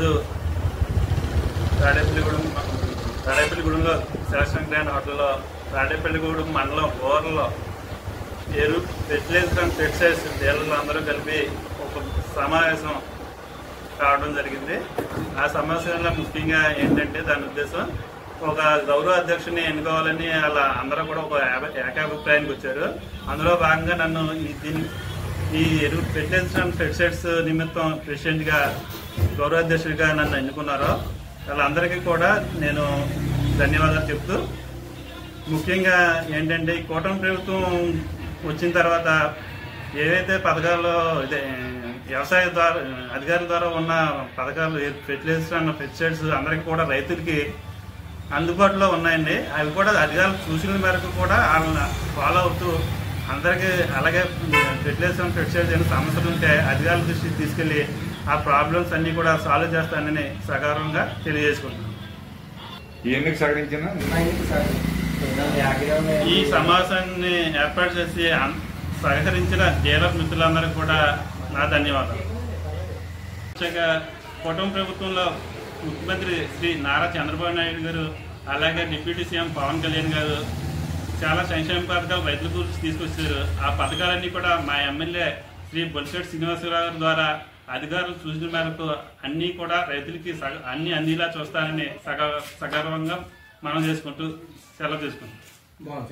ఈరోజు తాడేపల్లిగూడెంలో selection grand హోటల్లో తాడేపల్లిగూడెం మండలం ఓవర్లో ఫెర్టిలైజర్ అండ్ పెస్టిసైడ్స్ డీలర్లు అందరూ కలిపి ఒక సమావేశం కావడం జరిగింది. ఆ సమావేశంలో ముఖ్యంగా ఏంటంటే దాని ఉద్దేశం ఒక గౌరవ అధ్యక్షుని ఎన్నుకోవాలని అలా అందరూ కూడా ఒక ఏకాభిప్రాయానికి వచ్చారు. అందులో భాగంగా నన్ను ఈ ఫెర్టిలైజర్స్ అండ్ పెస్టిసైడ్స్ నిమిత్తం ప్రెసిడెంట్గా గౌరవ అధ్యక్షుడిగా నన్ను ఎన్నుకున్నారో వాళ్ళందరికీ కూడా నేను ధన్యవాదాలు చెప్తూ, ముఖ్యంగా ఏంటంటే ఈ కూటమి ప్రభుత్వం వచ్చిన తర్వాత ఏవైతే పథకాల్లో వ్యవసాయ అధికారుల ద్వారా ఉన్న పథకాలు ఫెర్టిలైజర్స్ అండ్ పెస్టిసైడ్స్ అందరికీ కూడా రైతులకి అందుబాటులో ఉన్నాయండి. అవి కూడా అధికారులు సూచనల మేరకు కూడా వాళ్ళని ఫాలో అవుతూ అందరికీ అలాగే ఫెర్టిలైజర్స్ అండ్ పెస్టిసైడ్స్ ఏమైనా సమస్యలు ఉంటే అధికారుల దృష్టికి తీసుకెళ్లి ఆ ప్రాబ్లమ్స్ అన్ని కూడా సాల్వ్ చేస్తానని సకారంగా తెలియజేసుకుంటున్నాను. ఈ సమావేశాన్ని ఏర్పాటు చేసి సహకరించిన డీలర్ మిత్రులందరికీ కూడా నా ధన్యవాదాలు. ముఖ్యంగా కూటమి ప్రభుత్వంలో ముఖ్యమంత్రి శ్రీ నారా చంద్రబాబు నాయుడు గారు అలాగే డిప్యూటీ సీఎం పవన్ కళ్యాణ్ గారు చాలా సంక్షేమ పథకాలు రైతుల గురించి తీసుకొచ్చారు. ఆ పథకాలన్నీ కూడా మా ఎమ్మెల్యే శ్రీ బొలిశెట్టి శ్రీనివాసరావు గారి ద్వారా అధికారుల సూచన మేరకు అన్నీ కూడా రైతులకి అన్ని అందేలా చూస్తానని సగర్వంగా మనం చేసుకుంటూ సెలవు తీసుకుంటాం.